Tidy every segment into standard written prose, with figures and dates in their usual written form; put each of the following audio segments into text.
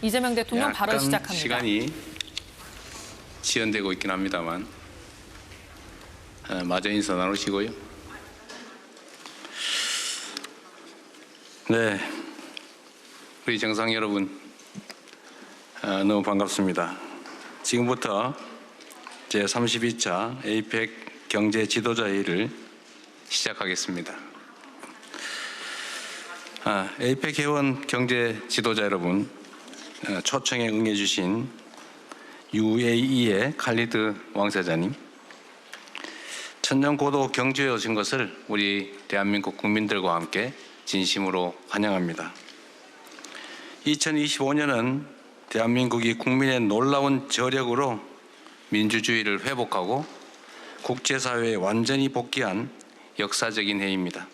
이재명 대통령 발언 시작합니다. 시간이 지연되고 있긴 합니다만 마저 인사 나누시고요. 네, 우리 정상 여러분 너무 반갑습니다. 지금부터 제32차 에이펙 경제 지도자 회의를 시작하겠습니다. 에이펙 회원 경제 지도자 여러분, 초청에 응해 주신 UAE의 칼리드 왕세자님, 천년고도 경주에 오신 것을 우리 대한민국 국민들과 함께 진심으로 환영합니다. 2025년은 대한민국이 국민의 놀라운 저력으로 민주주의를 회복하고 국제사회에 완전히 복귀한 역사적인 해입니다.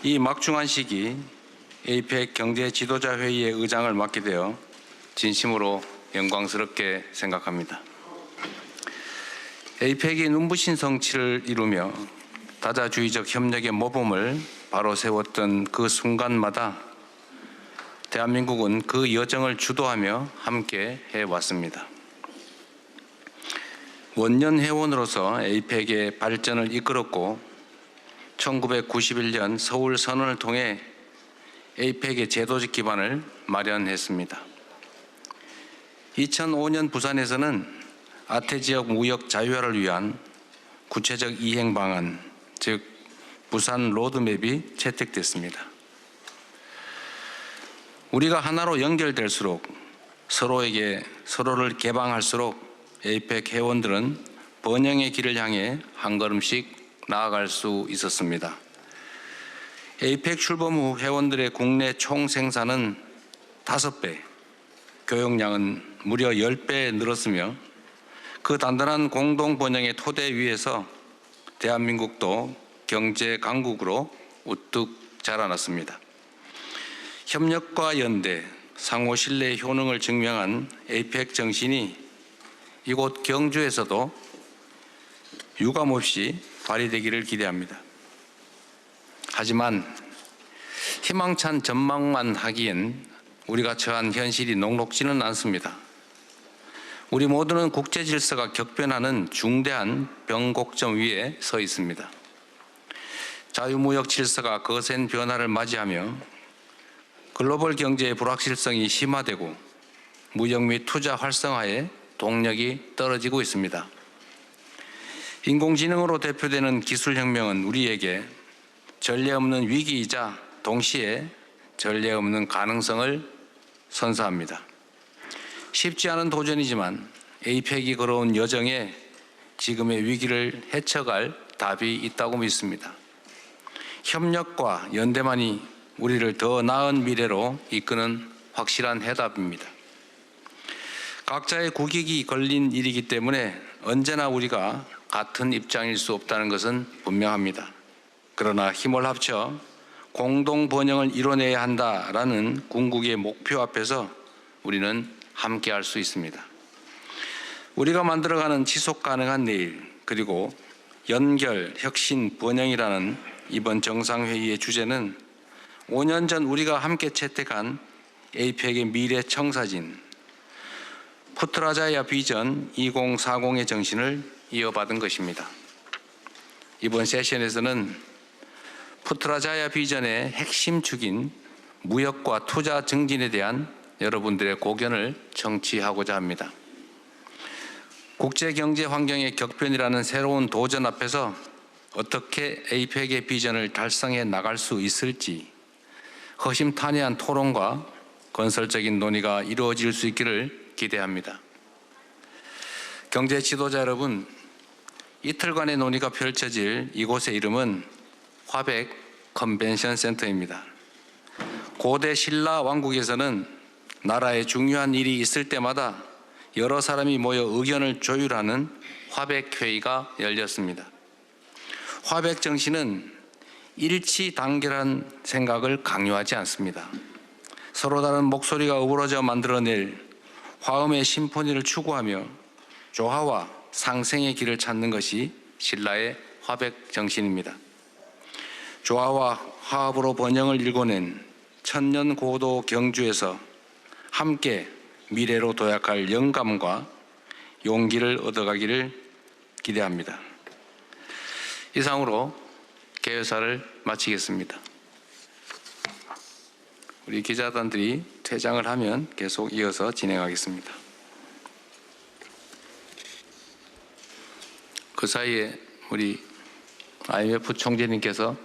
이 막중한 시기 에이펙 경제 지도자 회의의 의장을 맡게 되어 진심으로 영광스럽게 생각합니다. 에이펙이 눈부신 성취를 이루며 다자주의적 협력의 모범을 바로 세웠던 그 순간마다 대한민국은 그 여정을 주도하며 함께 해왔습니다. 원년 회원으로서 에이펙의 발전을 이끌었고 1991년 서울 선언을 통해 에이펙의 제도적 기반을 마련했습니다. 2005년 부산에서는 아태 지역 무역 자유화를 위한 구체적 이행 방안, 즉 부산 로드맵이 채택됐습니다. 우리가 하나로 연결될수록 서로를 개방할수록 에이펙 회원들은 번영의 길을 향해 한 걸음씩 나아갈 수 있었습니다. 에이펙 출범 후 회원들의 국내 총 생산은 5배, 교역량은 무려 10배 늘었으며 그 단단한 공동 번영의 토대 위에서 대한민국도 경제 강국으로 우뚝 자라났습니다. 협력과 연대, 상호 신뢰의 효능을 증명한 에이펙 정신이 이곳 경주에서도 유감없이 발휘되기를 기대합니다. 하지만 희망찬 전망만 하기엔 우리가 처한 현실이 녹록지는 않습니다. 우리 모두는 국제 질서가 격변하는 중대한 변곡점 위에 서 있습니다. 자유무역 질서가 거센 변화를 맞이하며 글로벌 경제의 불확실성이 심화되고 무역 및 투자 활성화에 동력이 떨어지고 있습니다. 인공지능으로 대표되는 기술혁명은 우리에게 전례 없는 위기이자 동시에 전례 없는 가능성을 선사합니다. 쉽지 않은 도전이지만 에이펙이 걸어온 여정에 지금의 위기를 헤쳐갈 답이 있다고 믿습니다. 협력과 연대만이 우리를 더 나은 미래로 이끄는 확실한 해답입니다. 각자의 국익이 걸린 일이기 때문에 언제나 우리가 같은 입장일 수 없다는 것은 분명합니다. 그러나 힘을 합쳐 공동 번영을 이뤄내야 한다라는 궁극의 목표 앞에서 우리는 함께할 수 있습니다. 우리가 만들어가는 지속 가능한 내일, 그리고 연결, 혁신, 번영이라는 이번 정상회의의 주제는 5년 전 우리가 함께 채택한 에이펙의 미래 청사진 푸트라자야 비전 2040의 정신을 이어받은 것입니다. 이번 세션에서는 푸트라자야 비전의 핵심 축인 무역과 투자 증진에 대한 여러분들의 고견을 청취하고자 합니다. 국제경제 환경의 격변이라는 새로운 도전 앞에서 어떻게 에이펙의 비전을 달성해 나갈 수 있을지 허심탄회한 토론과 건설적인 논의가 이루어질 수 있기를 기대합니다. 경제 지도자 여러분, 이틀간의 논의가 펼쳐질 이곳의 이름은 화백 컨벤션 센터입니다. 고대 신라 왕국에서는 나라에 중요한 일이 있을 때마다 여러 사람이 모여 의견을 조율하는 화백회의가 열렸습니다. 화백 정신은 일치단결한 생각을 강요하지 않습니다. 서로 다른 목소리가 어우러져 만들어낼 화음의 심포니를 추구하며 조화와 상생의 길을 찾는 것이 신라의 화백 정신입니다. 조화와 화합으로 번영을 일궈낸 천년 고도 경주에서 함께 미래로 도약할 영감과 용기를 얻어가기를 기대합니다. 이상으로 개회사를 마치겠습니다. 우리 기자단들이 퇴장을 하면 계속 이어서 진행하겠습니다. 그 사이에 우리 IMF 총재님께서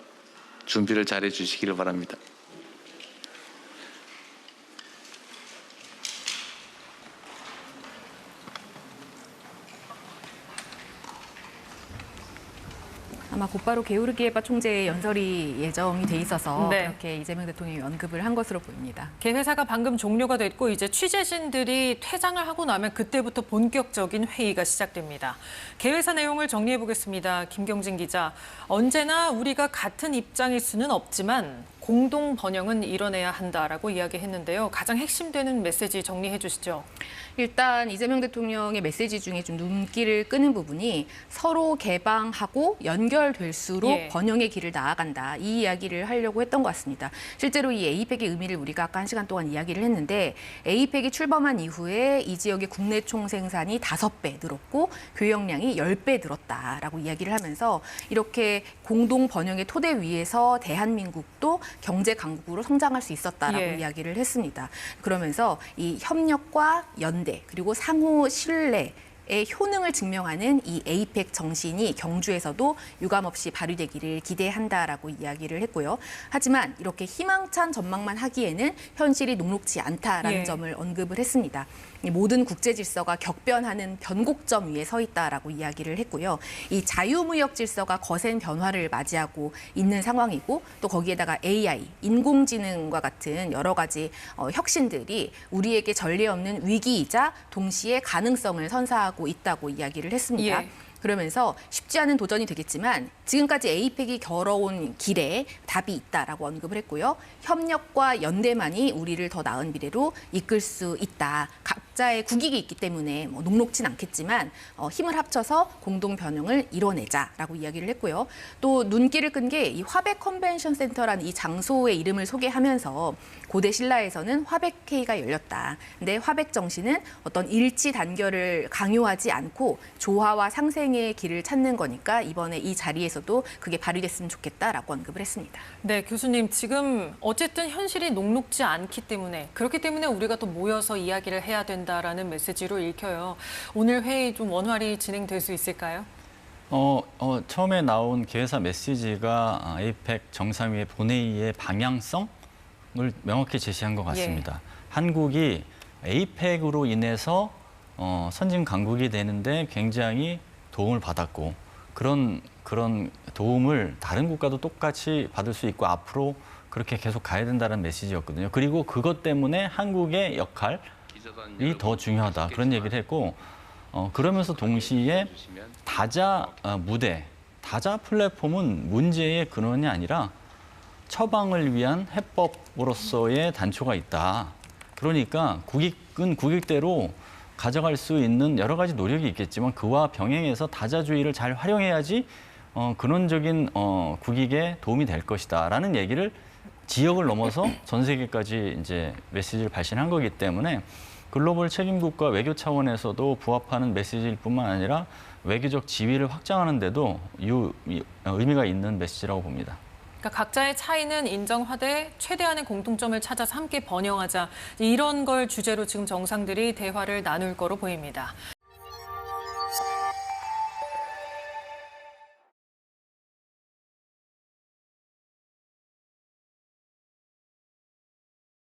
준비를 잘해 주시기를 바랍니다. 아마 곧바로 게오르기에바 총재의 연설이 예정이 돼 있어서 네. 그렇게 이재명 대통령이 언급을 한 것으로 보입니다. 개회사가 방금 종료가 됐고 이제 취재진들이 퇴장을 하고 나면 그때부터 본격적인 회의가 시작됩니다. 개회사 내용을 정리해 보겠습니다. 김경진 기자. 언제나 우리가 같은 입장일 수는 없지만 공동 번영은 이뤄내야 한다라고 이야기했는데요. 가장 핵심되는 메시지 정리해 주시죠. 일단 이재명 대통령의 메시지 중에 좀 눈길을 끄는 부분이 서로 개방하고 연결될수록 예. 번영의 길을 나아간다. 이 이야기를 하려고 했던 것 같습니다. 실제로 이 에이펙의 의미를 우리가 아까 1시간 동안 이야기를 했는데 에이펙이 출범한 이후에 이 지역의 국내 총생산이 5배 늘었고 교역량이 10배 늘었다라고 이야기를 하면서 이렇게 공동 번영의 토대 위에서 대한민국도 경제 강국으로 성장할 수 있었다라고 예. 이야기를 했습니다. 그러면서 이 협력과 연대 그리고 상호 신뢰의 효능을 증명하는 이 에이펙 정신이 경주에서도 유감없이 발휘되기를 기대한다라고 이야기를 했고요. 하지만 이렇게 희망찬 전망만 하기에는 현실이 녹록지 않다라는 예. 점을 언급을 했습니다. 이 모든 국제 질서가 격변하는 변곡점 위에 서 있다라고 이야기를 했고요. 이 자유무역 질서가 거센 변화를 맞이하고 있는 상황이고 또 거기에다가 AI, 인공지능과 같은 여러 가지 혁신들이 우리에게 전례 없는 위기이자 동시에 가능성을 선사하고 있다고 이야기를 했습니다. 예. 그러면서 쉽지 않은 도전이 되겠지만 지금까지 에이펙이 걸어온 길에 답이 있다라고 언급을 했고요. 협력과 연대만이 우리를 더 나은 미래로 이끌 수 있다. 각자의 국익이 있기 때문에 녹록진 않겠지만 힘을 합쳐서 공동 변형을 이뤄내자라고 이야기를 했고요. 또 눈길을 끈 게 이 화백 컨벤션 센터라는 이 장소의 이름을 소개하면서 고대 신라에서는 화백회의가 열렸다. 근데 화백 정신은 어떤 일치 단결을 강요하지 않고 조화와 상생의 길을 찾는 거니까 이번에 이 자리에서도 그게 발휘됐으면 좋겠다라고 언급을 했습니다. 네, 교수님. 지금 어쨌든 현실이 녹록지 않기 때문에 그렇기 때문에 우리가 또 모여서 이야기를 해야 된다라는 메시지로 읽혀요. 오늘 회의 좀 원활히 진행될 수 있을까요? 처음에 나온 개회사 메시지가 에이펙 정상회의 본회의의 방향성을 명확히 제시한 것 같습니다. 한국이 에이펙으로 인해서 선진 강국이 되는데 굉장히 도움을 받았고 그런 도움을 다른 국가도 똑같이 받을 수 있고 앞으로 그렇게 계속 가야 된다는 메시지였거든요. 그리고 그것 때문에 한국의 역할이 더 중요하다 그런 얘기를 했고 그러면서 동시에 다자 무대, 다자 플랫폼은 문제의 근원이 아니라 처방을 위한 해법으로서의 단초가 있다. 그러니까 국익은 국익대로 가져갈 수 있는 여러 가지 노력이 있겠지만 그와 병행해서 다자주의를 잘 활용해야지 근원적인 국익에 도움이 될 것이다라는 얘기를 지역을 넘어서 전 세계까지 이제 메시지를 발신한 거기 때문에 글로벌 책임국가 외교 차원에서도 부합하는 메시지일 뿐만 아니라 외교적 지위를 확장하는 데도 의미가 있는 메시지라고 봅니다. 그러니까 각자의 차이는 인정하되 최대한의 공통점을 찾아서 함께 번영하자 이런 걸 주제로 지금 정상들이 대화를 나눌 거로 보입니다.